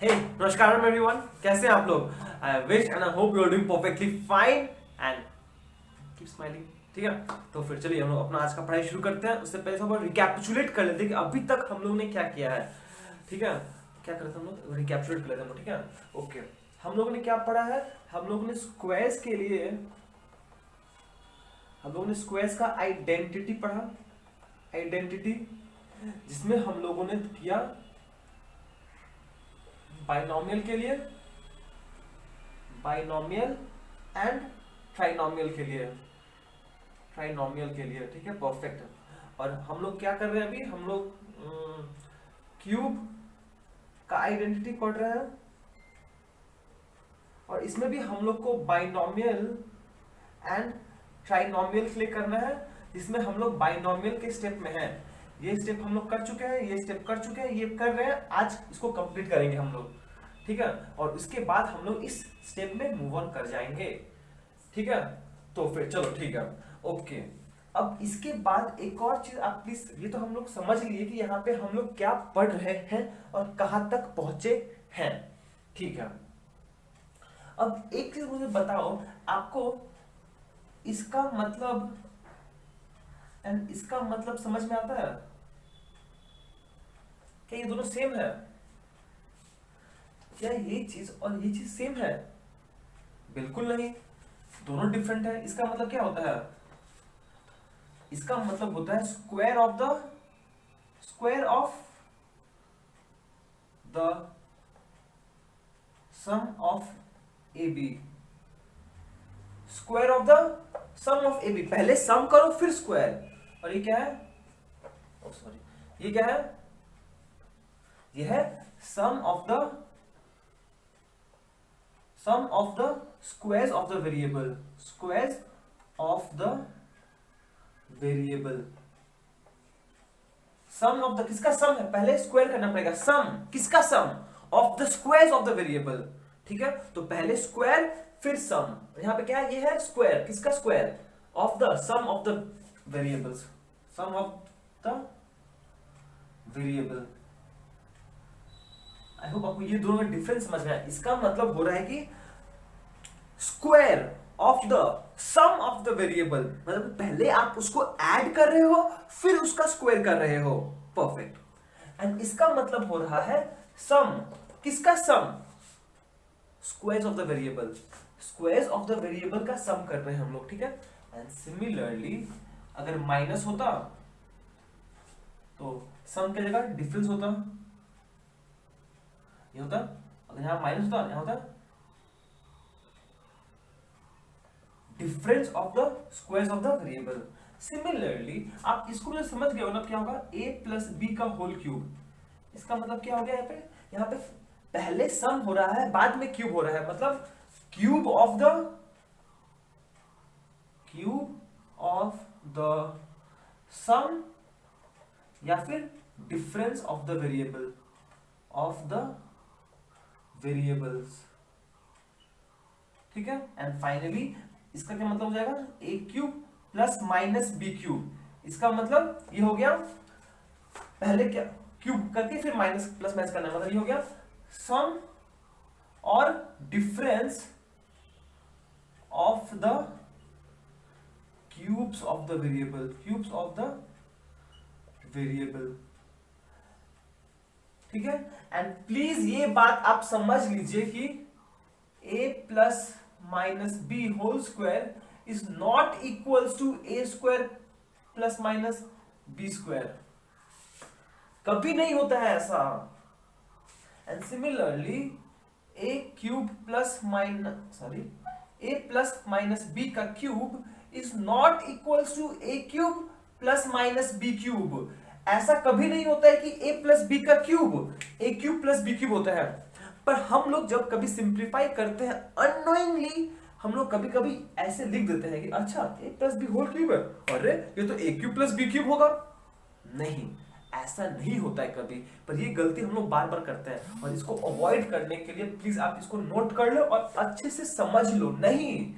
हे नमस्कार एवरीवन, कैसे हैं आप लोग? I wish and I hope you are doing perfectly fine and keep smiling. ठीक है, तो फिर चलिए हम लोग अपना आज का पढ़ाई शुरू करते हैं। उससे पहले सब रिकैपिचुलेट कर लेते हैं कि अभी तक हम लोग ने क्या किया है। ठीक है, क्या करते हम लोग रिकैपिचुलेट कर लेते हैं। ठीक है, ओके। हम लोगों ने क्या पढ़ा है? हम लोगों ने स्क्वायर्स के लिए हम लोगों ने स्क्वायर्स का आइडेंटिटी पढ़ा। आइडेंटिटी जिसमें हम लोगों ने किया बाइनोमियल के लिए, बाइनोमियल एंड ट्राइनोमियल के लिए, ट्राइनोमियल के लिए। ठीक है, परफेक्ट। और हम लोग क्या कर रहे हैं अभी? हम लोग क्यूब का आइडेंटिटी पढ़ रहे हैं और इसमें भी हम लोग को बाइनोमियल एंड ट्राइनोमियल के लिए करना है, जिसमें हम लोग बाइनोमियल के स्टेप में हैं। ये स्टेप हम लोग कर चुके हैं, ये स्टेप कर चुके हैं, ये कर रहे हैं। आज इसको कंप्लीट करेंगे हम लोग। ठीक है, और उसके बाद हम लोग इस स्टेप में मूव ऑन कर जाएंगे। ठीक है, तो फिर चलो ठीक है, ओके। अब इसके बाद एक और चीज आप प्लीज, ये तो हम लोग समझ लिए कि यहाँ पे हम लोग क्या पढ़ रहे हैं और कहां तक पहुंचे हैं। ठीक है, अब एक चीज मुझे बताओ, आपको इसका मतलब एंड इसका मतलब समझ में आता है? क्या ये दोनों सेम है? क्या ये चीज और ये चीज सेम है? बिल्कुल नहीं, दोनों डिफरेंट है। इसका मतलब क्या होता है? इसका मतलब होता है square of the sum of A B. Square of the sum of A B. पहले सम करो फिर स्क्वायर। और ये क्या है? ओ सॉरी, ये क्या है? ये है sum of the squares of the variable. Squares of the variable. Sum of the, किसका सम है? पहले स्क्वायर करना पड़ेगा। सम किसका? Sum of the squares of the variable. ठीक है, तो पहले स्क्वायर फिर सम। यहां पे क्या है? ये है स्क्वायर। किसका square? Of the sum of the variables. Sum of the variable. I hope आपको ये दोनों का डिफरेंस समझ में आया। इसका मतलब हो रहा है कि square of the sum of the variable, मतलब पहले आप उसको ऐड कर रहे हो फिर उसका स्क्वायर कर रहे हो। परफेक्ट। एंड इसका मतलब हो रहा है सम। किसका sum? Squares of the variable. Squares of the variable का सम कर रहे हैं हम लोग। ठीक है, एंड सिमिलरली अगर माइनस होता तो सम की जगह डिफरेंस होता। ये होता, अगर यहां माइनस होता, यहां होता difference of the squares of the variable. Similarly आप इसको मुझे समझ गए हो ना? क्या होगा? a प्लस बी का होल क्यूब। इसका मतलब क्या हो गया? यहाँ पे पहले सम हो रहा है, बाद में क्यूब हो रहा है। मतलब क्यूब ऑफ द सम या फिर difference of the variable of the variables. ठीक है, एंड फाइनली इसका क्या मतलब हो जाएगा? A cube plus minus b cube. इसका मतलब ये हो गया, पहले क्या क्यूब करके फिर माइनस प्लस माइनस करना, मतलब ये हो गया सम और difference of the cubes of the variable. Cubes of the variable. ठीक है, एंड प्लीज ये बात आप समझ लीजिए कि a plus minus b whole square is not equals to a square plus minus b square. कभी नहीं होता है ऐसा। And similarly a cube plus minus b का cube is not equals to a cube plus minus b cube. ऐसा कभी नहीं होता है कि a प्लस बी का cube a cube plus B cube होता है। पर हम लोग जब कभी सिंप्लीफाई करते हैं अननोइंगली, हम लोग कभी कभी ऐसे लिख देते हैं कि अच्छा a plus B whole cube है, अरे ये तो a cube plus B cube होगा। नहीं, ऐसा नहीं होता है कभी। पर ये गलती हम लोग बार बार करते हैं, और इसको अवॉइड करने के लिए प्लीज आप इसको नोट कर लो और अच्छे से समझ लो। नहीं,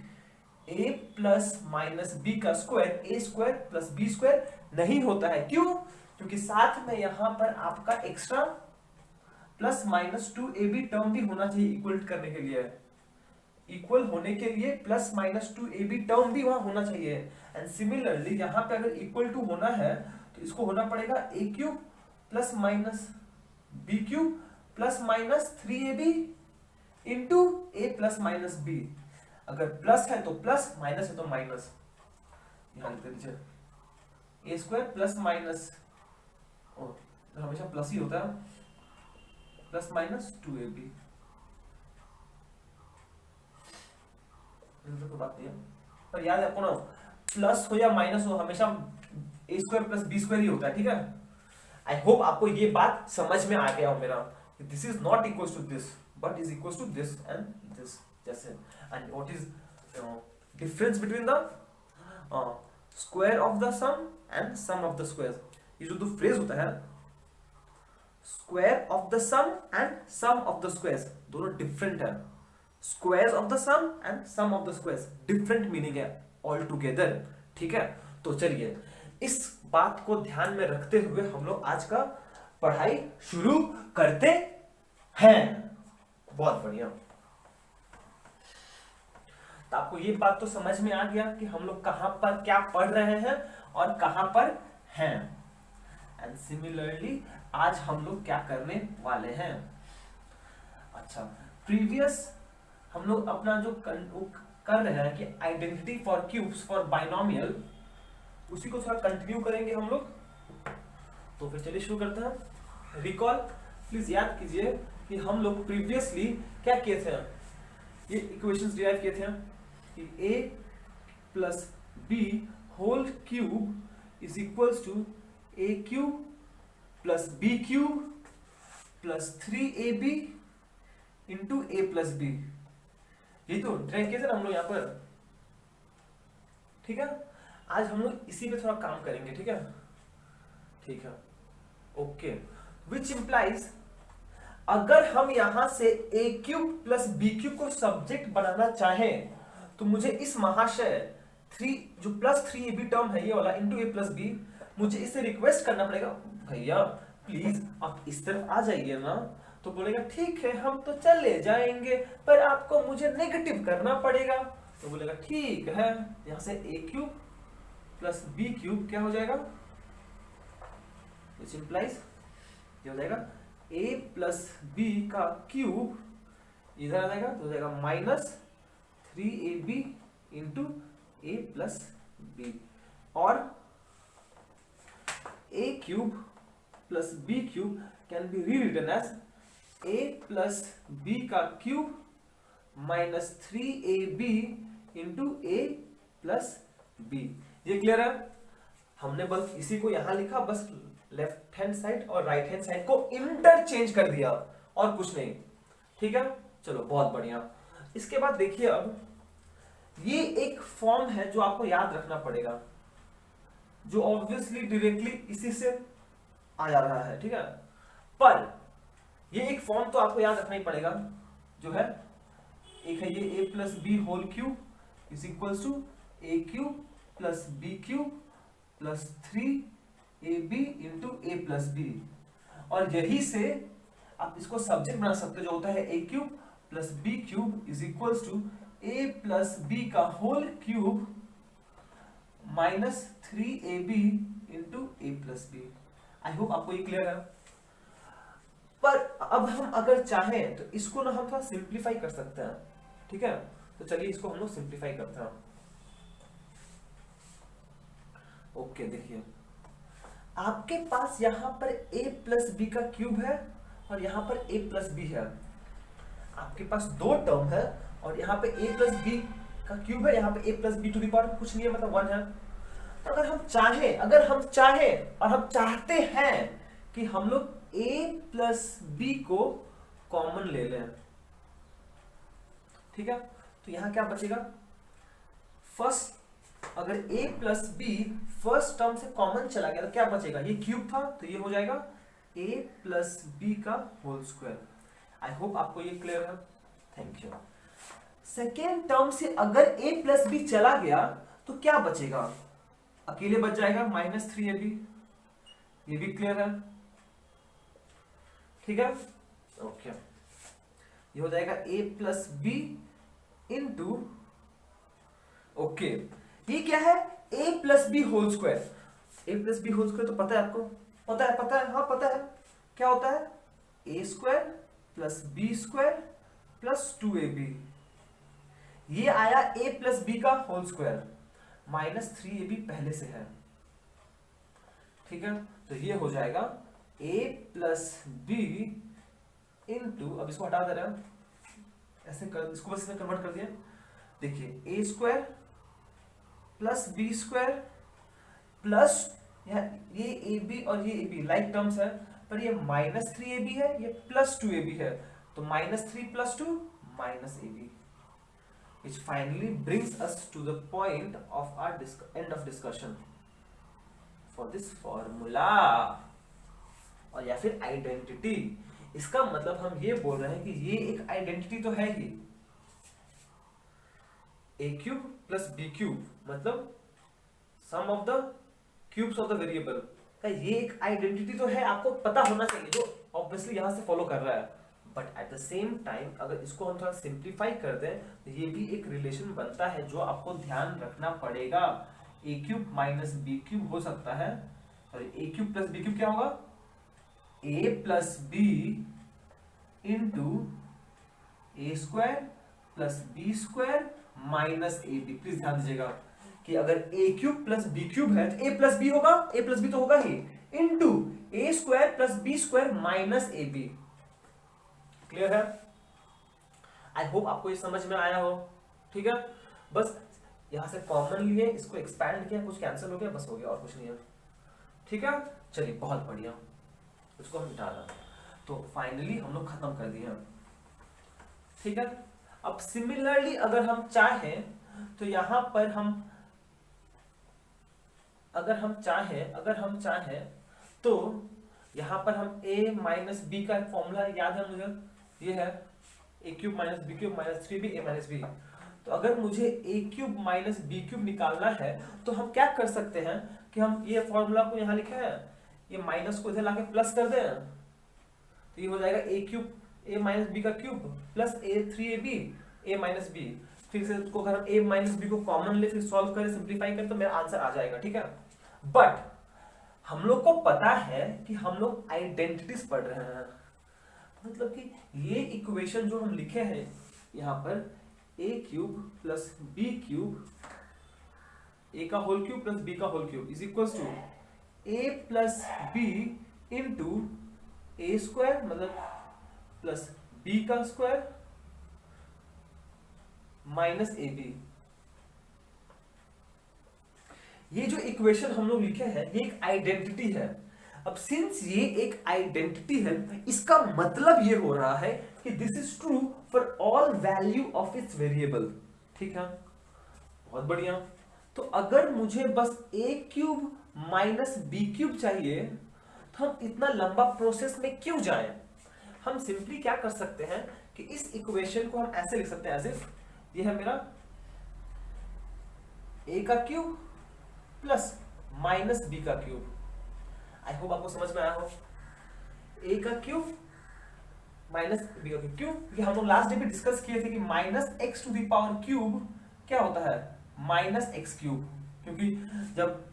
a प्लस माइनस बी का स्क्वायर ए स्क्वायर प्लस बी स्क्वायर नहीं होता है। क्यों? क्योंकि साथ में यहां पर आपका extra plus minus 2ab term भी होना चाहिए इक्वल करने के लिए, इक्वल होने के लिए प्लस माइनस 2ab टर्म भी वहां होना चाहिए। एंड सिमिलरली यहाँ पे अगर इक्वल टू होना है तो इसको होना पड़ेगा a cube plus minus b cube plus minus 3ab into a plus minus b। अगर प्लस है तो प्लस, माइनस है तो माइनस, यहां लिख दीजिए a स्क्वायर प्लस माइनस, हमेशा प्लस ही होता है, प्लस माइनस 2ab। तो बात नहीं है, पर याद है आपको ना, प्लस हो या माइनस हो हमेशा a square plus b square ही होता है, ठीक है। आई होप आपको ये बात समझ में आ गया हो मेरा, this is not equal to this but is equal to this and this, जैसे। And what is difference between the square of the sum and sum of the squares. ये जो दो फ्रेज होता है, square of the sum and sum of the squares, दोनों different है। Squares of the sum and sum of the squares, different meaning है all together, ठीक है। तो चलिए इस बात को ध्यान में रखते हुए हम लोग आज का पढ़ाई शुरू करते हैं। बहुत बढ़िया। तो आपको ये बात तो समझ में आ गया कि हम लोग कहां पर क्या पढ़ रहे हैं और कहां पर हैं। एंड सिमिलरली आज हम लोग क्या करने वाले हैं। अच्छा, प्रीवियस हम लोग अपना जो कर रहे हैं कि identity for cubes for binomial, उसी को थोड़ा कंटिन्यू करेंगे हम लोग। तो फिर चलिए शुरू करते हैं। रिकॉल प्लीज याद कीजिए कि हम लोग प्रीवियसली क्या किए थे, ये इक्वेशंस डिराइव किए थे कि a plus b whole cube is equals to a cube plus b cube plus 3ab into a plus b। यही तो ड्राइव किए थे ना हम लोग यहाँ पर, ठीक है। आज हम लोग इसी पे थोड़ा काम करेंगे, ठीक है, ठीक है, ओके। विच इंप्लाइज, अगर हम यहां से a cube plus b cube को सब्जेक्ट बनाना चाहें तो मुझे इस महाशय 3 जो प्लस 3ab टर्म है ये वाला इंटू a प्लस b, मुझे इससे रिक्वेस्ट करना पड़ेगा, भैया प्लीज आप इस तरफ आ जाइए ना। तो बोलेगा ठीक है हम तो चले जाएंगे, पर आपको मुझे नेगेटिव करना पड़ेगा। तो बोलेगा ठीक है, यहां से a cube plus b cube क्या हो जाएगा, विच इंप्लाइज ये हो जाएगा a प्लस b का क्यूब, इधर आ जाएगा तो हो जाएगा minus 3ab into a plus b, और a cube plus b cube can be rewritten as a plus b का cube minus 3ab into a plus b। ये क्लियर है। हमने बस इसी को यहां लिखा, बस लेफ्ट हैंड साइड और राइट हैंड साइड को इंटरचेंज कर दिया और कुछ नहीं, ठीक है। चलो बहुत बढ़िया। इसके बाद देखिए, अब ये एक फॉर्म है जो आपको याद रखना पड़ेगा, जो ऑब्वियसली डायरेक्टली इसी से आ जा रहा है, ठीक है। पर ये एक फॉर्म तो आपको याद रखना ही पड़ेगा, जो है एक है ये a plus B whole cube is equals to a cube plus b cube plus 3ab into a plus b, और यही से आप इसको सब्जेक्ट बना सकते हो, जो होता है a cube plus b cube is equals to a plus b का whole cube minus 3ab into a plus b। I hope आपको ये क्लियर है। पर अब हम अगर चाहें तो इसको ना हम थोड़ा सिंप्लीफाई कर सकते हैं, ठीक है। तो चलिए इसको हम लोग सिंप्लीफाई करते हैं। ओके, देखिए आपके पास यहां पर a प्लस बी का क्यूब है और यहां पर a प्लस बी है। आपके पास दो टर्म है और यहाँ पे a प्लस बी का क्यूब है, यहाँ पे a plus B to the power कुछ नहीं है, मतलब 1 है। तो अगर हम चाहें और हम चाहते हैं कि हम लोग a प्लस बी को कॉमन ले लें, ठीक है। तो यहां क्या बचेगा, फर्स्ट अगर a plus B first term से कॉमन चला गया तो क्या बचेगा, ये क्यूब था तो ये हो जाएगा a प्लस बी का होल स्क्वायर। आई होप आपको ये क्लियर है, थैंक यू। सेकेंड टर्म से अगर a प्लस बी चला गया तो क्या बचेगा, अकेले बच जाएगा माइनस 3ab, ये भी क्लियर है, ठीक है। ओके, ये हो जाएगा a plus B into, okay ये क्या है, a plus B whole square. a plus B whole square तो पता है आपको, पता है, हाँ पता है, क्या होता है, a square plus B square plus 2ab। ये आया a प्लस बी का होल स्क्वायर, माइनस 3ab पहले से है, ठीक है। तो ये हो जाएगा a प्लस बी इंटू, अब इसको हटा दे रहे हैं, ऐसे कर, इसको बस इसमें कन्वर्ट कर दिया। देखिए a square plus B square plus, ये ए बी और ये ए बी लाइक टर्म्स है, पर ये माइनस 3ab है, ये प्लस 2ab है, तो minus 3 plus 2 minus ab, which finally brings us to the point of our end of discussion for this formula, और या फिर आइडेंटिटी। इसका मतलब हम ये बोल रहे हैं कि ये एक आइडेंटिटी तो है ही, a cube plus B cube मतलब sum of the cubes of the variable का ये एक आइडेंटिटी तो है, आपको पता होना चाहिए, जो ऑब्वियसली यहां से फॉलो कर रहा है। But at the same time अगर इसको हम थोड़ा सिंप्लीफाई कर दें तो ये भी एक रिलेशन बनता है जो आपको ध्यान रखना पड़ेगा। A cube minus b cube हो सकता है, और a cube plus B cube क्या होगा, a plus B into a square plus B square minus a b. Please ध्यान दीजिएगा कि अगर a cube plus B cube है तो ए प्लस बी होगा, ए प्लस बी तो होगा ही, into a square plus B square minus a b. Clear है? आई होप आपको ये समझ में आया हो, ठीक है। बस यहां से कॉमन लिए, इसको एक्सपैंड किया, कुछ कैंसिल हो गया, बस हो गया, और कुछ नहीं है, ठीक है। चलिए बहुत बढ़िया, इसको हम मिटा रहे, तो फाइनली हम लोग खत्म कर दिए, ठीक है। अब सिमिलरली अगर हम चाहें तो यहां पर हम अगर हम चाहें तो यहां पर हम a माइनस बी का फॉर्मूला याद है मुझे, ये है a cube minus b cube minus 3b a minus b. तो अगर मुझे a cube minus b cube निकालना है तो हम क्या कर सकते हैं कि हम ये फॉर्मूला को यहां लिखे हैं, ये माइनस को इधर लाके प्लस कर दें, तो ये हो जाएगा a cube a minus b का cube plus a 3ab a minus b. फिर से इसको अगर हम a माइनस बी को कॉमन ले, फिर सॉल्व करें, सिंप्लीफाई करें, तो मेरा आंसर आ जाएगा, ठीक है। बट हम लोग को पता है कि हम लोग आइडेंटिटीज पढ़ रहे हैं, मतलब कि ये इक्वेशन जो हम लिखे हैं यहां पर a cube plus B cube, a का होल क्यूब प्लस b का whole cube is equal to a plus B into a square मतलब प्लस b का स्क्वायर माइनस ए बी। ये जो इक्वेशन हम लोग लिखे हैं ये एक आइडेंटिटी है। अब सिंस ये एक आइडेंटिटी है, इसका मतलब ये हो रहा है कि this is true for all value of its variable, ठीक है। बहुत बढ़िया। तो अगर मुझे बस ए क्यूब माइनस बी क्यूब चाहिए तो हम इतना लंबा प्रोसेस में क्यों जाएं? हम सिंपली क्या कर सकते हैं कि इस इक्वेशन को हम ऐसे लिख सकते हैं, एज इफ ये है मेरा a का क्यूब प्लस माइनस b का क्यूब। आई होप आपको समझ में आया हो। a का क्यूब माइनस b का क्यूब, क्योंकि हम लोग लास्ट डे पे डिस्कस किए थे कि minus x to the power cube क्या होता है, माइनस एक्स क्यूब, क्योंकि जब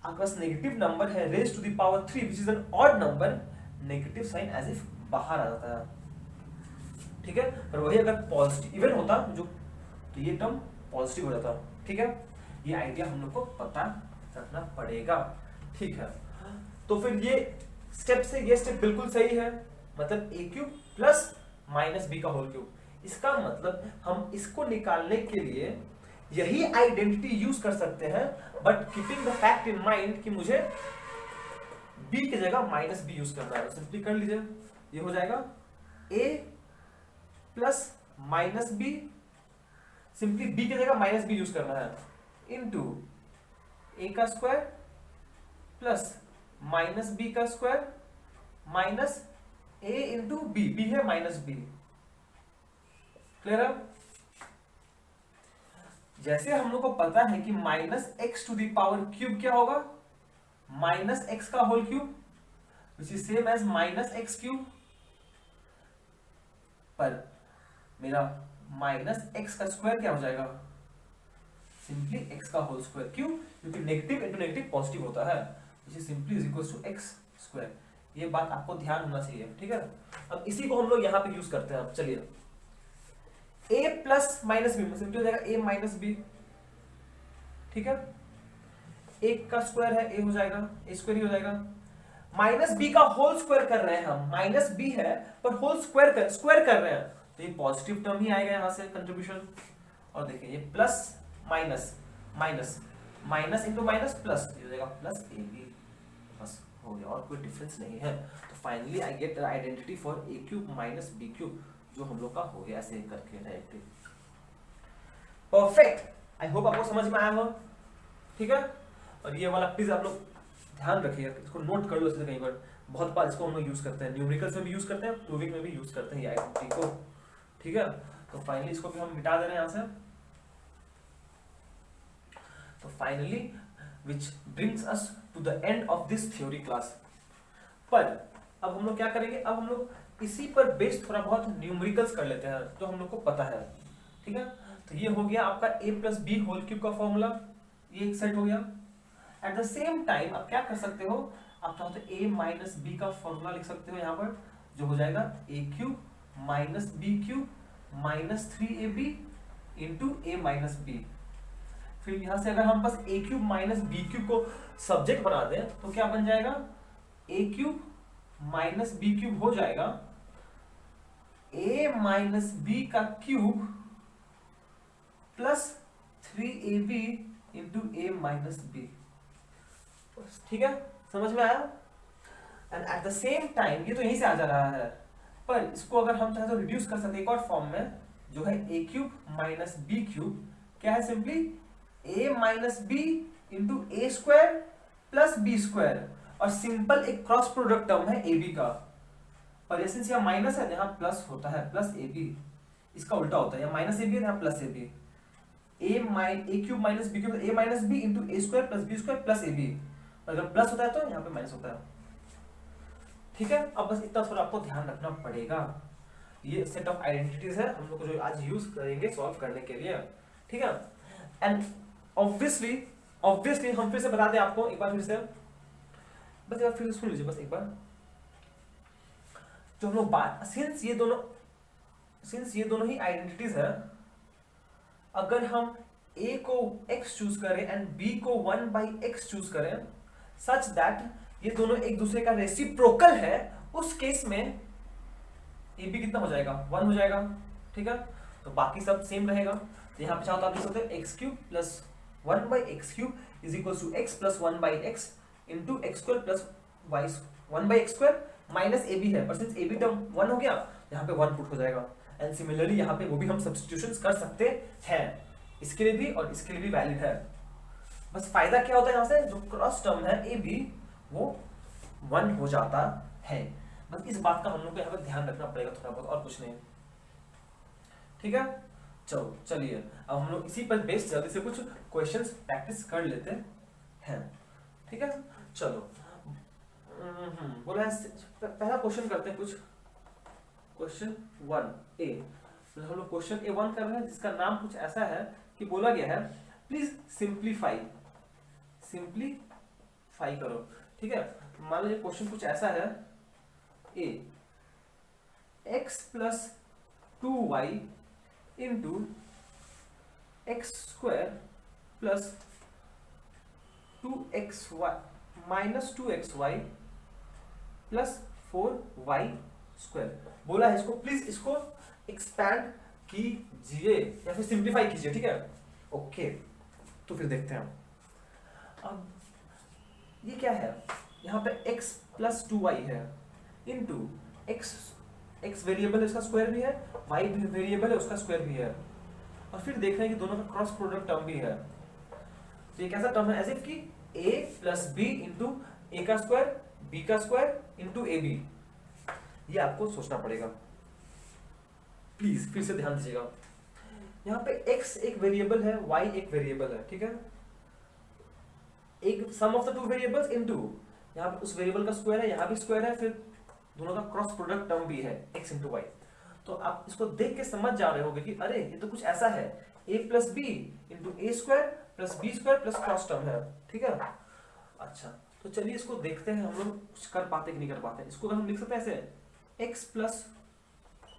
आपके पास नेगेटिव नंबर है raise to the power 3 which is an odd number, negative sign as if बाहर आ जाता है, ठीक है। पर वही अगर पॉजिटिव इवन होता जो तो ये टर्म पॉजिटिव हो जाता, ठीक है। ये आइडिया हम लोग को पता रखना पड़ेगा, ठीक है। तो फिर ये स्टेप से ये स्टेप बिल्कुल सही है, मतलब ए क्यूब प्लस माइनस बी का होल क्यूब। इसका मतलब हम इसको निकालने के लिए यही आइडेंटिटी यूज कर सकते हैं, but keeping the fact in mind कि मुझे बी की जगह माइनस बी यूज करना है। सिंपली कर लीजिए, ये हो जाएगा a plus minus b, simply b की जगह माइनस बी यूज करना है, इनटू a का स्क्वायर प्लस माइनस b का square minus a into b, b है माइनस बी। क्लियर है? जैसे हम लोग को पता है कि minus x to the power cube क्या होगा, माइनस एक्स का whole cube, which is same as minus x cube. पर मेरा माइनस एक्स का स्क्वायर क्या हो जाएगा, सिंपली एक्स का होल स्क्वायर। क्यों? क्योंकि नेगेटिव इंटू नेगेटिव पॉजिटिव होता है, which is simply is equals to x square. ये बात आपको ध्यान होना चाहिए, ठीक है। अब इसी को हम लोग यहाँ पे यूज करते हैं। अब चलिए a plus minus b simply हो जाएगा a माइनस बी, ठीक है। एक का स्क्वायर है a हो जाएगा, a स्क्वायर ही हो जाएगा। माइनस बी का होल स्क्वायर कर रहे हैं हम, माइनस बी है पर होल स्क्वायर कर रहे हैं, तो ये पॉजिटिव टर्म ही आएगा यहाँ से कंट्रीब्यूशन। और देखिए ये plus minus minus minus into minus plus, ये हो जाएगा प्लस ए बी, बस हो गया, और कोई डिफरेंस नहीं है। तो finally I get the identity for a cube minus b cube, जो हम लोग का हो गया ऐसे करके डायरेक्टली। परफेक्ट, आई होप आपको समझ में आया हो, ठीक है। और ये वाला प्लीज आप लोग ध्यान रखिएगा, इसको नोट कर लो इससे कहीं पर, बहुत बार इसको हम लोग यूज करते हैं, न्यूमेरिकल्स में भी यूज करते हैं, प्रूविंग में भी यूज करते हैं ये आइडेंटिटी को, ठीक है। तो फाइनली इसको भी हम मिटा दे रहे हैं यहाँ से। तो finally which brings us to the end of this theory class. पर अब हम लोग क्या करेंगे, अब हम लोग इसी पर बेस्ड थोड़ा बहुत न्यूमेरिकल्स कर लेते हैं जो हम लोग को पता है, ठीक है। तो ये हो गया आपका a plus B whole cube का फॉर्मूला, ये एक सेट हो गया। एट द सेम टाइम आप क्या कर सकते हो, आप चाहो तो a माइनस बी का फॉर्मूला लिख सकते हो यहाँ पर, जो हो जाएगा a cube minus b cube minus 3ab into a minus b. फिर यहां से अगर हम बस a cube minus b cube को सब्जेक्ट बना दें तो क्या बन जाएगा, a cube minus b cube हो जाएगा a माइनस बी का cube plus 3ab into a minus b, ठीक है, समझ में आया। And at the same time ये तो यहीं से आ जा रहा है, पर इसको अगर हम चाहे तो रिड्यूस कर सकते हैं एक और फॉर्म में, जो है a cube minus b cube, क्या है simply a minus b into a square plus B square, और सिंपल एक क्रॉस प्रोडक्ट टर्म है ए बी का, पर सिंस यहाँ माइनस है यहाँ प्लस होता है, प्लस ए बी, इसका उल्टा होता है, यहाँ माइनस ए बी है यहाँ plus a b, a cube minus b cube a minus b into a square plus B square plus a b, अगर प्लस होता है तो यहाँ पे माइनस होता है, ठीक है। अब बस इतना थोड़ा आपको ध्यान रखना पड़ेगा। ये सेट ऑफ आइडेंटिटीज है हम लोग को जो आज यूज करेंगे सॉल्व करने के लिए, ठीक है। एंड ऑब्वियसली हम फिर से बता दें आपको एक बार, फिर से बस एक बार फिर सुन लीजिए बस एक बार, जो हम लोग बात, सिंस ये दोनों ही आइडेंटिटीज है, अगर हम a को x चूज करें एंड b को 1/x चूज करें सच दैट ये दोनों एक दूसरे का रेसिप्रोकल है, उस केस में a b कितना हो जाएगा, 1 हो जाएगा, ठीक है। तो बाकी सब सेम रहेगा, तो यहाँ पे चाहो तो आप लिख सकते हो x cube plus 1/x cube is equal to x plus 1/x into x square plus y 1/x square minus a b है, पर सिंस ए बी टर्म 1 हो गया यहाँ पे 1 पुट हो जाएगा। एंड सिमिलरली यहाँ पे वो भी हम सब्स्टिट्यूशंस कर सकते हैं, इसके लिए भी और इसके लिए भी वैलिड है। बस फायदा क्या होता है यहाँ से, जो क्रॉस टर्म है ए बी वो 1 हो जाता है, बस इस बात का हम लोग को यहाँ पे ध्यान रखना पड़ेगा थोड़ा बहुत, और कुछ नहीं, ठीक है। चलो चलिए अब हम लोग इसी पर बेस्ड जल्दी से कुछ क्वेश्चंस प्रैक्टिस कर लेते हैं, ठीक है। चलो बोला है पहला क्वेश्चन करते हैं कुछ, क्वेश्चन 1 ए, हम लोग क्वेश्चन A1 कर रहे हैं जिसका नाम कुछ ऐसा है कि बोला गया है प्लीज सिंप्लीफाई करो, ठीक है। मान लीजिए क्वेश्चन कुछ ऐसा है, ए x plus 2y into x square plus 2xy minus 2xy plus 4y square बोला है। इसको प्लीज इसको एक्सपैंड कीजिए या फिर सिंप्लीफाई कीजिए, ठीक है। ओके तो फिर देखते हैं अब ये क्या है, यहाँ पे x प्लस 2y है इंटू x वेरिएबल है उसका स्क्वायर भी है, y वेरिएबल है उसका स्क्वायर भी है, और फिर देख रहे हैं कि दोनों का क्रॉस प्रोडक्ट टर्म भी है। तो ये कैसा टर्म है, एज इफ कि a प्लस बी इंटू ए का स्क्वायर बी का स्क्वायर इंटू ए बी, ये आपको सोचना पड़ेगा, प्लीज फिर से ध्यान दीजिएगा। यहाँ पे x एक वेरिएबल है, y एक वेरिएबल है, ठीक है। एक sum of the two variables into यहाँ पे उस वेरिएबल का स्क्वायर है, यहाँ भी स्क्वायर है, फिर दोनों का क्रॉस प्रोडक्ट टर्म भी है x इंटू वाई। तो आप इसको देख के समझ जा रहे होगे कि अरे ये तो कुछ ऐसा है, a plus B into a square plus B square plus cross term है, ठीक है। अच्छा तो चलिए इसको देखते हैं हम लोग कुछ कर पाते कि नहीं कर पाते। इसको हम लिख सकते हैं ऐसे x प्लस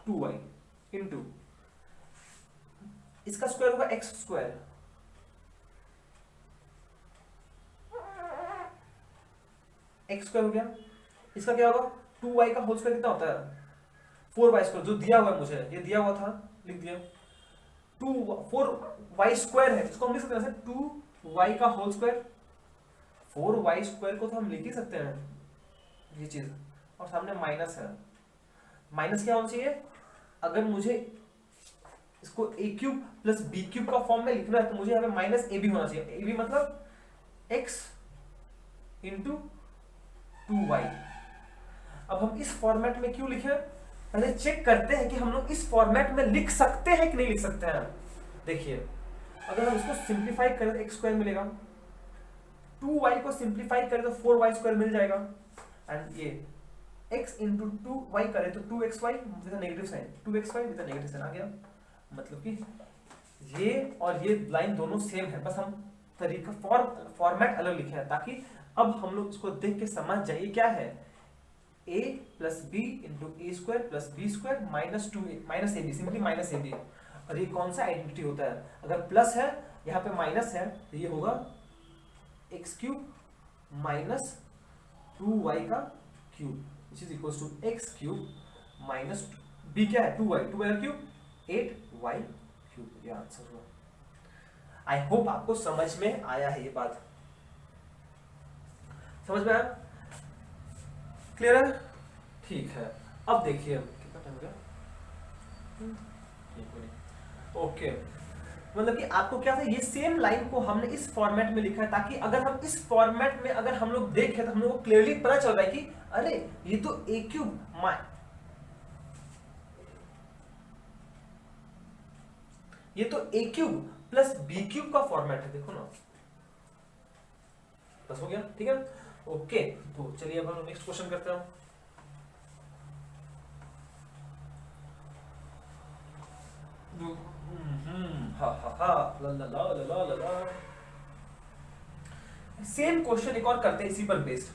2y इंटू इसका स्क्वायर होगा x स्क्वायर, x स्क्वायर हो गया, इसका क्या होगा 2y का होल स्क्वायर कितना होता है 4y स्क्वायर, जो दिया हुआ है मुझे, ये दिया हुआ था लिख दिया 4y स्क्वायर है, इसको हम लिख सकते हैं 2y का होल स्क्वायर। 4y स्क्वायर को तो हम लिख ही सकते हैं ये चीज, और सामने माइनस है, माइनस क्या होना चाहिए, अगर मुझे इसको a cube plus B cube का फॉर्म में लिखना है तो मुझे यहाँ पे माइनस ए बी होना चाहिए, ए बी मतलब x इंटू 2y। अब हम इस फॉर्मेट में क्यों लिखे, पहले चेक करते हैं कि हम लोग इस फॉर्मेट में लिख सकते हैं कि नहीं लिख सकते हैं। देखिए अगर हम इसको सिंप्लीफाई करें तो x स्क्वायर मिलेगा, 2y को सिंप्लीफाई करें तो 4y स्क्वायर मिल जाएगा, एंड ये x इंटू 2y करें तो 2xy with negative sign, 2xy with negative sign आ गया। मतलब कि ये और ये लाइन दोनों सेम है, बस हम तरीका फॉर्मेट अलग लिखे हैं ताकि अब हम लोग इसको देख के समझ जाइए क्या है, a plus B into a square plus B square minus 2a minus a b, simply minus a b. और ये कौन सा आइडेंटिटी होता है, अगर प्लस है यहाँ पे माइनस है तो ये होगा एक्स क्यूब माइनस 2y का cube which is equal to x cube minus b क्या है 2y का क्यूब 8y क्यूब, ये आंसर हुआ। आई होप आपको समझ में आया है, ये बात समझ में आया, क्लियर है, ठीक है। अब देखिए कितना टाइम हो गया, ओके, मतलब कि आपको क्या था, ये सेम लाइन को हमने इस फॉर्मेट में लिखा है ताकि अगर हम इस फॉर्मेट में अगर हम लोग देखें तो हम लोग को क्लियरली पता चल रहा है कि अरे ये तो a क्यूब ये तो a cube plus B cube का फॉर्मेट है, देखो ना, बस हो गया, ठीक है, ओके। तो चलिए अब हम नेक्स्ट क्वेश्चन करते हैं। सेम क्वेश्चन एक और करते हैं इसी पर बेस्ड,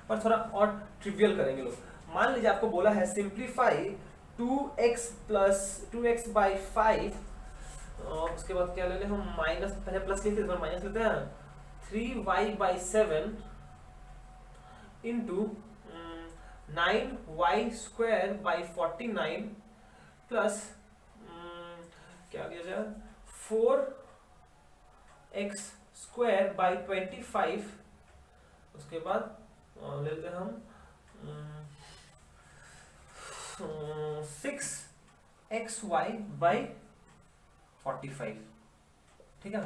पर थोड़ा और ट्रिवियल करेंगे लोग। मान लीजिए आपको बोला है simplify 2x plus 2x by 5, उसके बाद क्या ले लें हम, माइनस, पहले प्लस लेते हैं माइनस लेते हैं, 3y by 7 into 9y square by 49 plus क्या दिया जाए 4x स्क्वायर बाई 25, उसके बाद ले लेते हैं हम 6xy बाई 45, ठीक है।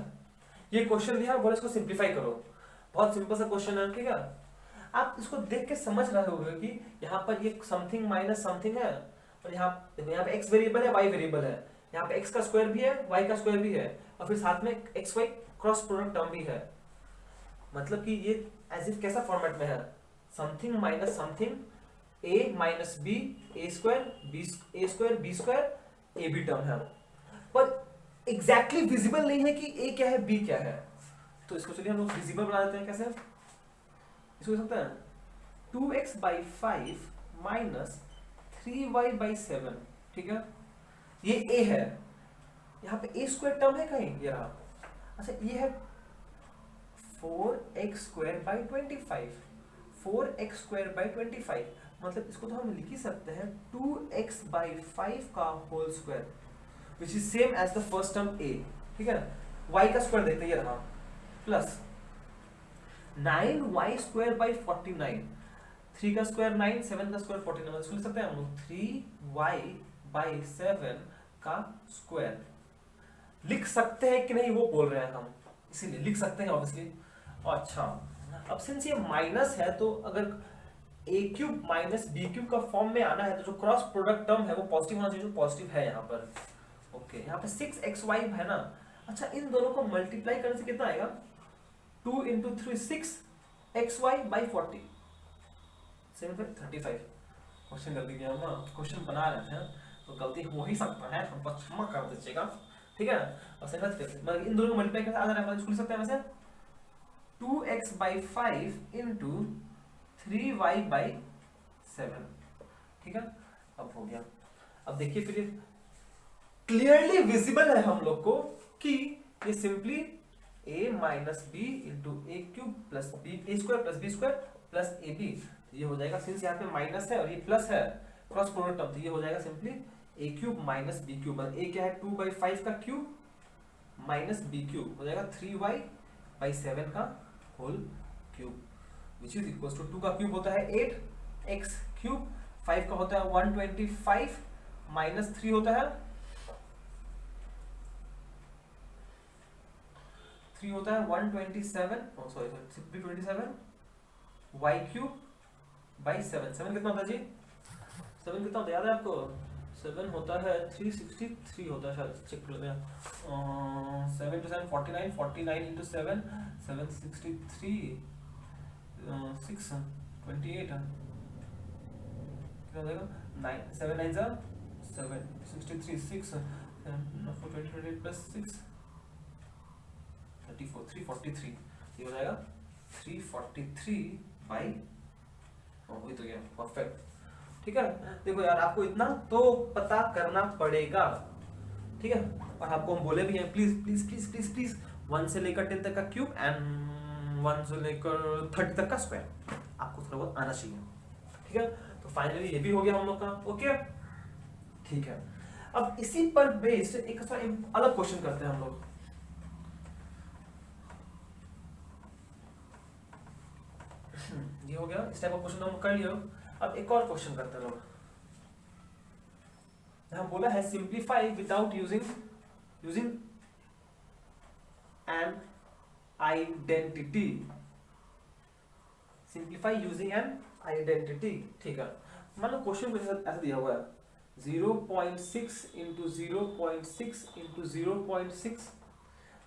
ये क्वेश्चन दिया, बोले इसको सिंप्लीफाई करो, बहुत सिंपल सा क्वेश्चन है, ठीक है। आप इसको देख के समझ रहे होंगे कि यहाँ पर ये समथिंग माइनस समथिंग है, और यहाँ पे x वेरिएबल है, y वेरिएबल है, यहाँ पे x का स्क्वायर भी है, y का स्क्वायर भी है, और फिर साथ में xy क्रॉस प्रोडक्ट टर्म भी है। मतलब कि ये एज इफ कैसा फॉर्मेट में है, something minus something, a minus b, a square b square a b term है, पर एग्जैक्टली विजिबल नहीं है कि a क्या है b क्या है। तो इसको चलिए हम लोग विजिबल बना देते हैं, कैसे इसको लिख सकते हैं 2x by 5 minus 3y by 7, ठीक है, ये a है, यहाँ पे a स्क्वायर टर्म है कहीं, ये रहा, अच्छा ये है 4x square by 25, 4x square by 25, मतलब इसको तो हम लिख ही सकते हैं 2x बाई 5 का whole square which is same as the first term a, ठीक है। y का स्क्वायर देखते हैं, ये रहा, प्लस 9y स्क्वायर बाई 49, 3 का स्क्वायर 9, 7 का स्क्वायर 49, इसको लिख सकते हैं हम लोग 3y बाई 7 का स्क्वायर। लिख सकते हैं कि नहीं वो बोल रहे हैं हम, इसीलिए लिख सकते हैं ऑब्वियसली। अच्छा अब सिंस ये माइनस है तो अगर a cube minus b cube का फॉर्म में आना है तो जो क्रॉस प्रोडक्ट टर्म है वो पॉजिटिव होना चाहिए, जो पॉजिटिव है यहाँ पर, ओके। यहाँ पे 6xy है ना, अच्छा इन दोनों को मल्टीप्लाई करने से कितना आएगा, 2 इंटू 3 6xy बाई 40 35। क्वेश्चन कर दिया हम ना, क्वेश्चन बना रहे थे तो गलती हो ही सकता है, हमको क्षमा कर दीजिएगा, ठीक है। और सेकंड मतलब इन दोनों को मल्टीप्लाई कैसे आ रहा है, इसको लिख सकते हैं वैसे 2x/5 इंटू 3y/7, ठीक है। अब हो गया। अब देखिए फिर क्लियरली विजिबल है हम लोग को कि ये simply a minus b into a cube plus b a square plus B square plus a b, ये हो जाएगा सिंस यहाँ पे माइनस है और ये प्लस है क्रॉस प्रोडक्ट टर्म, तो ये हो जाएगा simply a cube minus b cube, ए क्या है 2/5 का क्यूब माइनस बी क्यूब हो जाएगा 3y/7 का whole cube, which is equal to 2 का क्यूब होता है 8 x क्यूब, 5 का होता है 125 माइनस 3 होता है 3 होता है 127, सॉरी 27 y क्यूब बाई 7, 7 कितना होता है जी, 7 कितना होता है याद है आपको, 7 होता है 363 होता है शायद, चेक कर लेते हैं 7 to 7 49, 49 into 7 763 6 28 क्या हो जाएगा 9 7 9 7 63 6 28 plus 6 34 343, ये हो जाएगा 343 बाई, वही तो गया परफेक्ट, ठीक है। देखो यार आपको इतना तो पता करना पड़ेगा, ठीक है। और आपको हम बोले भी हैं please please please please please 1 से लेकर 10 तक का क्यूब एंड 1 से लेकर 30 तक का स्क्वायर आपको थोड़ा बहुत आना चाहिए, ठीक है। तो फाइनली ये भी हो गया हम लोग का, ओके ठीक है। अब इसी पर बेस्ड एक अलग क्वेश्चन करते हैं हम लोग, ये हो गया, इस टाइप का क्वेश्चन हम कर लिया। अब एक और क्वेश्चन करते हैं लोग, हम बोला है simplify without using an identity, simplify using an identity, ठीक है। मान लो क्वेश्चन में ऐसा दिया हुआ है 0.6 into 0.6 into 0.6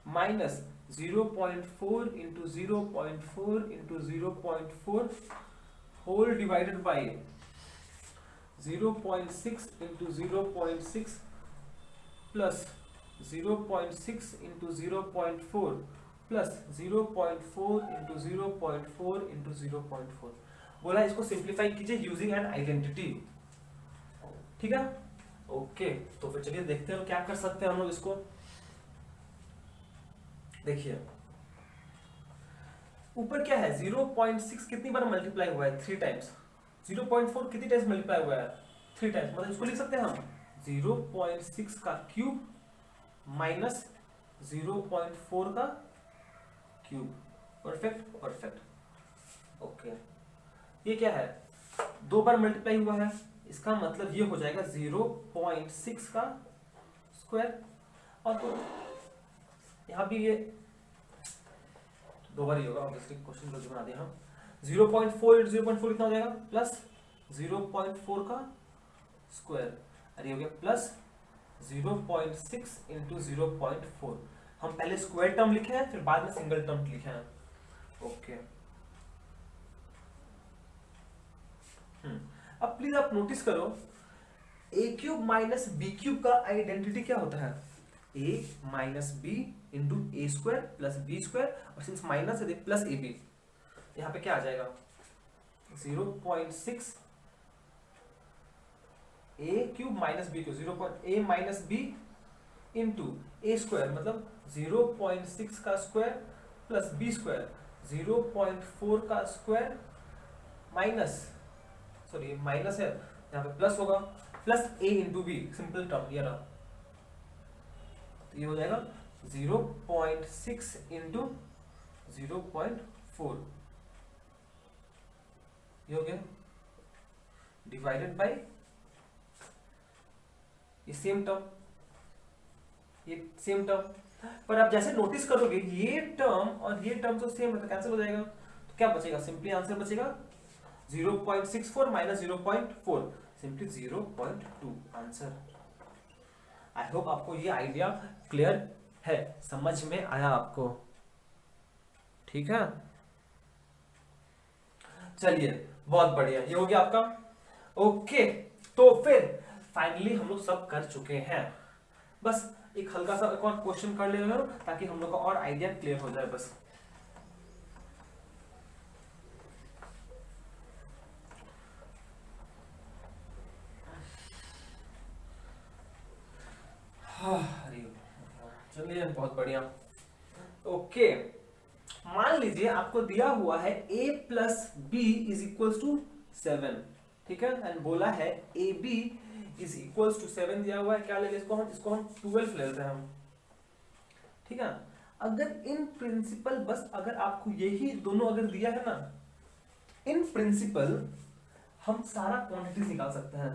minus 0.4 into 0.4 into 0.4 whole divided by 0.6 into 0.6 plus 0.6 into 0.4 plus 0.4 into 0.4 into 0.4, बोला इसको सिंप्लीफाई कीजिए यूजिंग एन आइडेंटिटी, ठीक है। ओके तो फिर चलिए देखते हैं क्या कर सकते हैं हम लोग इसको। देखिए ऊपर क्या है 0.6 कितनी बार मल्टीप्लाई हुआ है 3 टाइम्स, 0.4 कितनी टाइम्स मल्टीप्लाई हुआ है 3 टाइम्स, मतलब इसको लिख सकते हैं हम 0.6 का क्यूब माइनस 0.4 का क्यूब, परफेक्ट परफेक्ट। ओके ये क्या है 2 बार मल्टीप्लाई हुआ है, इसका मतलब ये हो जाएगा 0.6 का स्क्वायर, और यहाँ भी ये 2 बार ही होगा ऑब्वियसली, क्वेश्चन जो बना दिया हम 0.4 इंटू 0.4 कितना हो जाएगा प्लस 0.4 का स्क्वायर, अरे हो गया प्लस 0.6 इंटू 0.4, हम पहले स्क्वायर टर्म लिखे हैं फिर बाद में सिंगल टर्म लिखे हैं, ओके। अब प्लीज आप नोटिस करो a cube minus b cube का आइडेंटिटी क्या होता है, a minus b into a square plus B square, और सिंस माइनस है प्लस ए बी, यहाँ पे क्या आ जाएगा 0.6 a cube minus b cube, a minus b into a square, मतलब 0.6 का स्क्वायर प्लस बी स्क्वायर 0.4 का स्क्वायर माइनस, सॉरी माइनस है यहाँ पे प्लस होगा, plus a into b, simple term ये रहा, तो ये हो जाएगा 0.6 इंटू 0.4, ये हो गया डिवाइडेड बाय ये सेम टर्म, ये सेम टर्म, पर आप जैसे नोटिस करोगे ये टर्म और ये टर्म तो सेम है तो कैंसिल हो जाएगा, तो क्या बचेगा सिंपली आंसर बचेगा 0.64 माइनस 0.4, सिंपली 0.2 आंसर। आई होप आपको ये आइडिया क्लियर है, समझ में आया आपको, ठीक है। चलिए बहुत बढ़िया, ये हो गया आपका, ओके। तो फिर फाइनली हम लोग सब कर चुके हैं। बस एक हल्का सा एक और क्वेश्चन कर ले रहे हो ताकि हम लोग का और आइडिया क्लियर हो जाए बस। चलिए बहुत बढ़िया। ओके, मान लीजिए आपको दिया हुआ है a plus b is equal to 7, ठीक है, एंड बोला है a b is equal to 7 दिया हुआ है। क्या ले लें इसको हम 12 ले लेते हैं हम, ठीक है। अगर इन प्रिंसिपल बस अगर आपको यही दोनों अगर दिया है ना, इन प्रिंसिपल हम सारा क्वांटिटीज निकाल सकते हैं।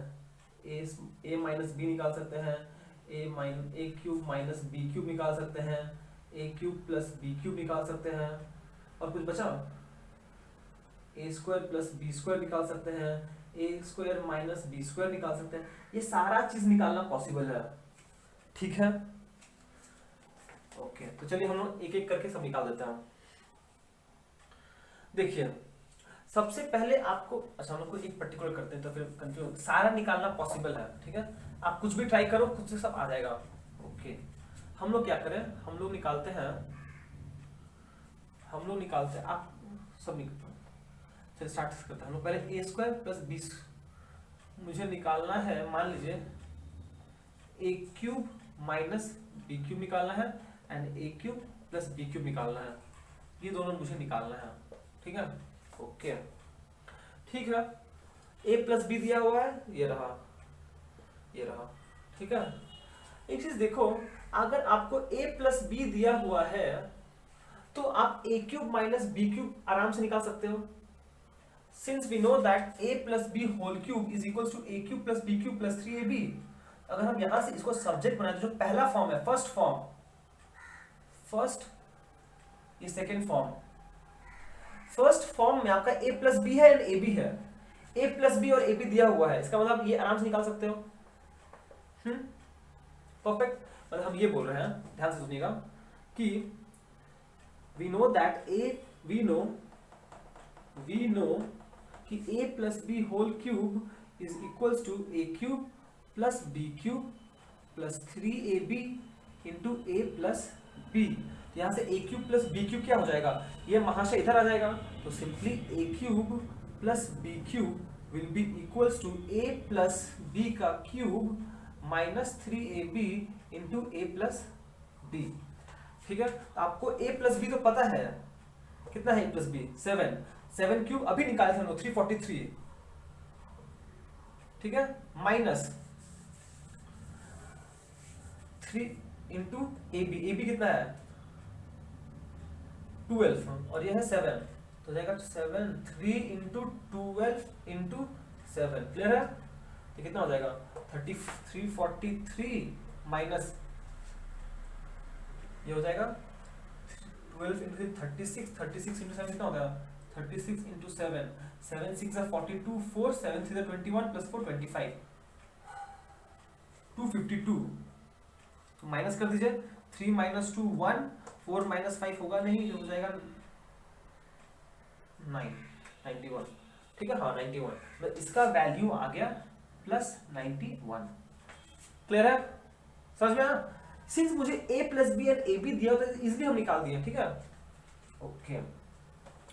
ए माइनस बी निकाल सकते हैं, ए क्यूब माइनस बी क्यूब निकाल सकते हैं, ए क्यूब प्लस बी क्यूब निकाल सकते हैं, और कुछ बचा ए स्क्वायर प्लस बी स्क्वायर निकाल सकते हैं, ए स्क्वायर माइनस बी स्क्वायर निकाल सकते हैं। ये सारा चीज निकालना पॉसिबल है, ठीक है। ओके, तो चलिए हम लोग एक एक करके सब निकाल देते हैं। देखिए सबसे पहले आपको, अच्छा हम लोग को एक पर्टिकुलर करते हैं तो फिर कंफ्यूज, सारा निकालना पॉसिबल है, ठीक है। आप कुछ भी ट्राई करो, खुद से सब आ जाएगा। ओके, हम लोग क्या करें, हम लोग निकालते हैं आप सब चलिए स्टार्ट करते हैं हम लोग। पहले ए स्क्वायर प्लस बी, मुझे निकालना है, मान लीजिए a cube minus b cube निकालना है, and a cube plus B cube निकालना है। ये दोनों मुझे निकालना है, ठीक है। ओके, ठीक है। a प्लस बी दिया हुआ है, ये रहा, ठीक है। एक चीज देखो, अगर आपको a प्लस बी दिया हुआ है तो आप a cube minus b cube आराम से निकाल सकते हो। Since we know that a plus B whole cube is equal to a cube plus B cube plus 3ab। अगर हम यहां से इसको सब्जेक्ट बनाए, जो पहला फॉर्म है, ये सेकेंड फॉर्म, फर्स्ट फॉर्म में आपका a प्लस बी है एंड ए बी है, a प्लस बी और ए बी दिया हुआ है, इसका मतलब ये आराम से निकाल सकते हो। परफेक्ट, मतलब हम ये बोल रहे हैं, ध्यान से सुनिएगा, कि वी नो कि a plus B whole cube is equals to a cube plus B cube plus 3ab into a plus b. यहाँ से a cube plus B cube क्या हो जाएगा, ये वहां से इधर आ जाएगा, तो simply a cube plus B cube will be equals to a plus B का cube minus 3ab into a plus b, ठीक है। आपको a प्लस बी तो पता है, कितना है a प्लस बी, 7 क्यूब अभी निकाले थे हम लोग 343, ठीक है, माइनस 3 इंटू ए बी कितना है 12 और यह है 7, तो जाएगा 7, 3 इंटू 12 इंटू 7, क्लियर है। ये कितना हो जाएगा 343 माइनस, ये हो जाएगा 12 इंटू 36 इंटू 7 कितना हो गया 36 इंटू 7, 7 6 42, 4 7 3 21 प्लस 4 25, 252, तो माइनस कर दीजिए, 3 माइनस 2 1, 4 माइनस 5 होगा नहीं, ये हो जाएगा 91, ठीक है, हाँ 91, तो इसका वैल्यू आ गया प्लस 91, क्लियर है, समझ में आया। सिंस मुझे a plus b and a b दिया होता है, इजिली हम निकाल दिए, ठीक है। ओके,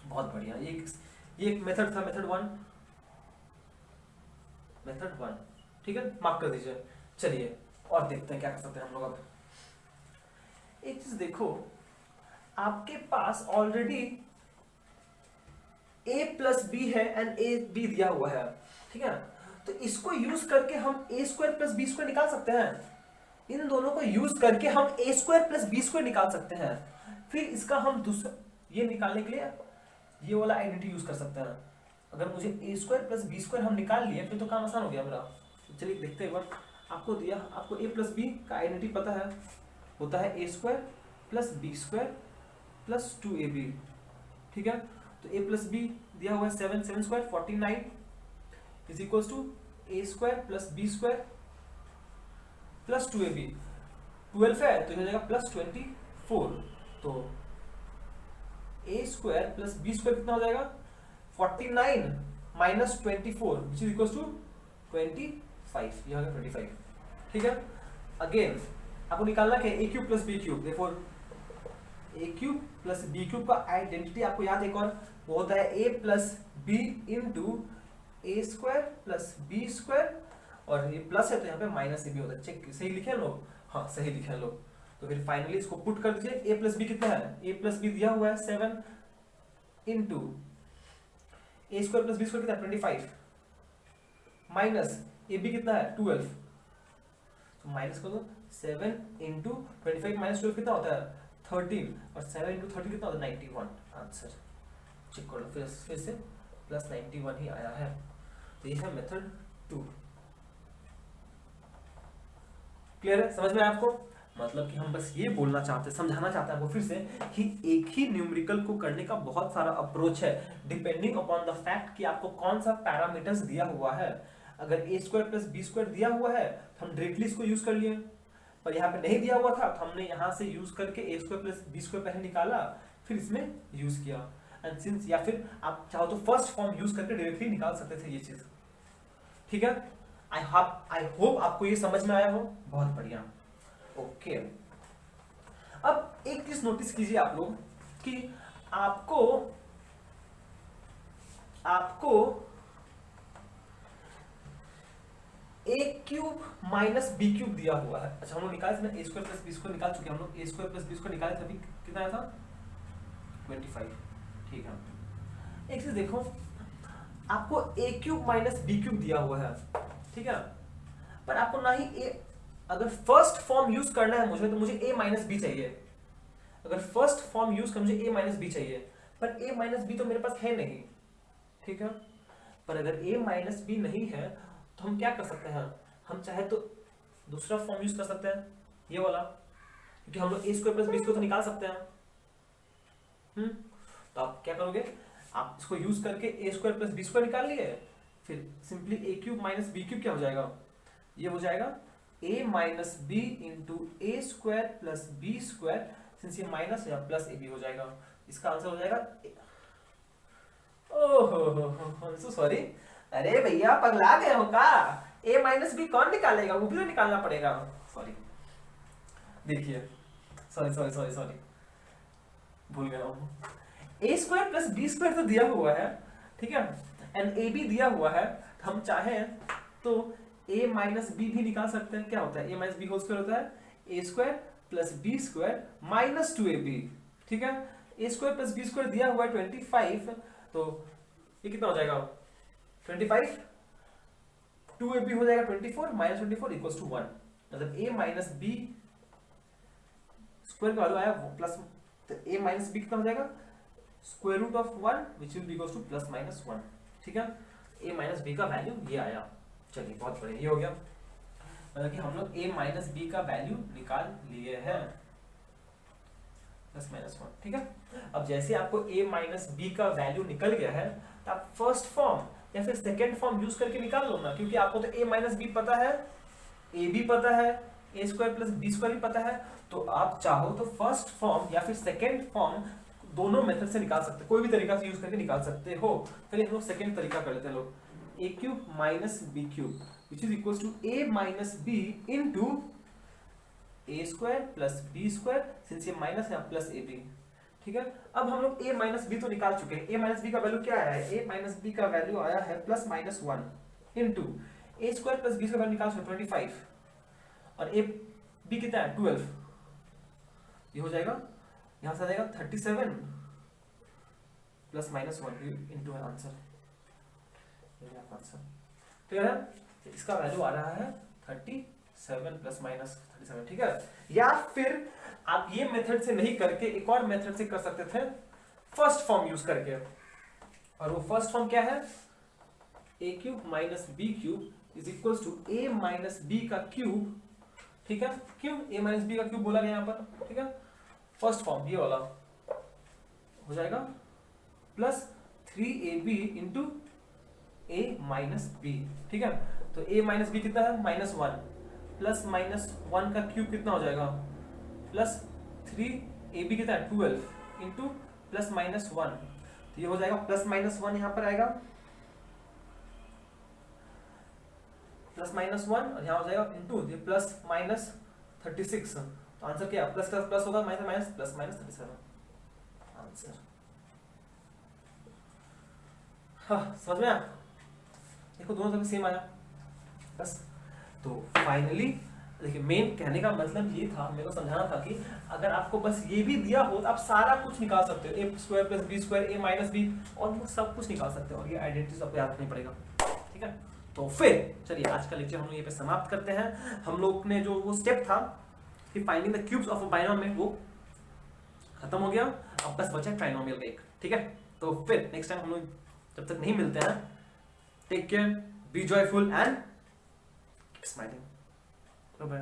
बहुत बढ़िया, ये एक मेथड था, मेथड वन, ठीक है, मार्क कर दीजिए। चलिए और देखते हैं क्या कर सकते हैं हम लोग। अब एक चीज देखो, आपके पास ऑलरेडी a प्लस बी है एंड ए बी दिया हुआ है, ठीक है, तो इसको यूज करके हम a square plus B square निकाल सकते हैं। इन दोनों को यूज करके हम a square plus B square निकाल सकते हैं। फिर इसका हम दूसरा, ये निकालने के लिए ये वाला आइडेंटिटी यूज कर सकते हैं। अगर मुझे a square plus B square हम निकाल लिए, फिर तो काम आसान हो गया मेरा। चलिए देखते हैं एक बार, आपको दिया, आपको a प्लस बी का आइडेंटिटी पता है, होता है a square plus B square plus 2ab, ठीक है। तो a प्लस बी दिया हुआ है 7 square 49 is equals to a square plus B square plus 2ab, 12 है तो हो जाएगा प्लस 24, तो a square plus B square कितना हो जाएगा 49 minus 24 which is equals to 27, 5, ये हो गया 25। ठीक है, अगेन आपको निकालना क्या है, a cube plus B cube. Therefore a cube plus B cube का आइडेंटिटी आपको याद है एक और, वो होता है a plus B into a square plus B square, और ये प्लस है तो यहाँ पे माइनस ए भी होता है। चेक सही लिखे हैं लोग? हाँ सही लिखे हैं लोग। तो फिर फाइनली इसको पुट कर दीजिए। ए प्लस बी कितना है, ए प्लस बी दिया हुआ है 7 into a square plus B square कितना है 25, माइनस ए बी कितना है 12, तो माइनस कर दो 7 इंटू 25 माइनस 12 कितना होता है 13, और 7 इंटू 30 कितना होता है 91। आंसर चेक कर लो फिर से प्लस 91 ही आया है। तो ये है मेथड 2। क्लियर है, समझ में आया आपको? मतलब कि हम बस ये बोलना चाहते हैं, समझाना चाहते हैं आपको फिर से कि एक ही न्यूमेरिकल को करने का बहुत सारा अप्रोच है, डिपेंडिंग अपॉन द फैक्ट कि आपको कौन सा पैरामीटर्स दिया हुआ है। अगर ए स्क्वायर प्लस बी स्क्वायर दिया हुआ है तो हम डायरेक्टली इसको यूज कर लिए, पर यहाँ पे नहीं दिया हुआ था तो हमने यहाँ से यूज करके a square plus B square पहले निकाला, फिर इसमें यूज किया। एंड सिंस, या फिर आप चाहो तो फर्स्ट फॉर्म यूज करके डायरेक्टली निकाल सकते थे ये चीज। ठीक है, आई होप आपको ये समझ में आया हो। बहुत बढ़िया, ओके। अब एक चीज नोटिस कीजिए आप लोग कि आपको ए क्यूब माइनस बी क्यूब दिया हुआ है। अच्छा हम लोग निकाले थे ना, ए स्क्वायर प्लस बी स्क्वायर निकाल चुके हैं हम लोग। ए स्क्वायर प्लस बी स्क्वायर निकाले थे, अभी कितना आया था 25। ठीक है, एक चीज देखो, आपको ए क्यूब माइनस बी क्यूब दिया हुआ है, ठीक है, पर आपको ना ही ए, अगर फर्स्ट फॉर्म यूज करना है मुझे, तो मुझे ए माइनस बी चाहिए। अगर फर्स्ट फॉर्म यूज कर मुझे ए माइनस बी चाहिए, पर ए माइनस बी तो मेरे पास है नहीं। ठीक है, पर अगर ए माइनस बी नहीं है तो हम क्या कर सकते हैं, हम चाहे तो दूसरा फॉर्म यूज कर सकते हैं, ये वाला, क्योंकि हम लोग ए स्क्वायर प्लस बी स्क्वायर तो निकाल सकते हैं। तो आप क्या करोगे, आप इसको यूज करके a square plus B square निकाल लिए, फिर simply a cube minus b cube क्या हो जाएगा, ये हो जाएगा a minus b into a square plus B square, since ये माइनस या प्लस ए बी हो जाएगा। इसका आंसर हो जाएगा, ओह सो सॉरी, अरे भैया पगला गए हो का, a माइनस बी कौन निकालेगा, वो भी तो निकालना पड़ेगा। सॉरी, देखिए सॉरी भूल गया हूँ। ए स्क्वायर प्लस बी स्क्वायर तो दिया हुआ है, ठीक है, एंड ए बी दिया हुआ है, हम चाहें तो a माइनस बी भी निकाल सकते हैं। क्या होता है, a minus b whole square होता है a square plus B square minus 2ab। ठीक है, a square plus B square दिया हुआ है 25, तो ये कितना हो जाएगा 25, 2ab हो जाएगा 24, माइनस 24 इक्वल्स टू 1। मतलब a माइनस बी स्क्वायर का वैल्यू आया प्लस, तो a माइनस बी कितना हो जाएगा square root of 1 which will be equals to plus minus 1। ठीक है, a माइनस बी का वैल्यू ये आया। चलिए बहुत बढ़िया, ये हो गया, मतलब कि हम लोग a माइनस बी का वैल्यू निकाल लिए हैं प्लस माइनस 1। ठीक है, अब जैसे आपको a माइनस बी का वैल्यू निकल गया है, तो आप फर्स्ट फॉर्म या फिर सेकेंड फॉर्म यूज करके निकाल लो ना, क्योंकि आपको तो a माइनस बी पता है, a भी पता है, a square plus B square भी पता है, तो आप चाहो तो फर्स्ट फॉर्म या फिर सेकेंड फॉर्म दोनों मेथड से निकाल सकते, कोई भी तरीका से यूज करके निकाल सकते हो। चलिए हम लोग सेकेंड तरीका कर लेते हैं लोग, a cube minus b cube which is equal to a minus b into a square plus B square, since ये माइनस है प्लस ए बी। ठीक है, अब हम लोग a माइनस बी तो निकाल चुके हैं, a माइनस बी का वैल्यू क्या आया है, a माइनस बी का वैल्यू आया है plus minus 1 into a square plus B का वैल्यू निकाल चुके 25, और a b कितना है 12, ये हो जाएगा, यहां से आ जाएगा 37 plus minus 1 into answer. Clear है, इसका वैल्यू आ रहा है 37 प्लस माइनस 37। ठीक है, या फिर आप ये मेथड से नहीं करके एक और मेथड से कर सकते थे, फर्स्ट फॉर्म यूज करके, और वो फर्स्ट फॉर्म क्या है, a cube minus b cube is equal to a minus b का क्यूब। ठीक है, क्यों a माइनस बी का क्यूब बोला गया यहाँ पर। ठीक है, फर्स्ट फॉर्म ये वाला हो जाएगा plus 3ab into a minus b. ठीक है, तो a माइनस बी कितना है -1, प्लस -1 का क्यूब कितना हो जाएगा प्लस 3ab कितना है 12 इंटू प्लस -1, तो ये हो जाएगा प्लस -1 यहां पर आएगा, प्लस माइनस 1 और यहाँ हो जाएगा इनटू ये प्लस माइनस 36। तो आंसर क्या प्लस प्लस प्लस होगा minus minus plus minus 37 answer. हाँ समझ में आया? देखो दोनों तरफ सेम आया बस। तो फाइनली देखिए मेन कहने का मतलब ये था, मेरे को समझाना था कि अगर आपको बस ये भी दिया हो तो आप सारा कुछ निकाल सकते हो, ए स्क्वायर प्लस बी स्क्वायर ए माइनस बी, और सब कुछ निकाल सकते हो और ये आइडेंटिटी आपको याद नहीं पड़ेगा। ठीक है, तो फिर चलिए आज का लेक्चर हम लोग ये पे समाप्त करते हैं। हम लोग ने जो वो स्टेप था कि finding the cubes of a binomial वो खत्म हो गया, अब बस बचा ट्राइनोमियल का एक। ठीक है, तो फिर नेक्स्ट टाइम हम लोग जब तक नहीं मिलते हैं, take care, be joyful and keep smiling. Bye.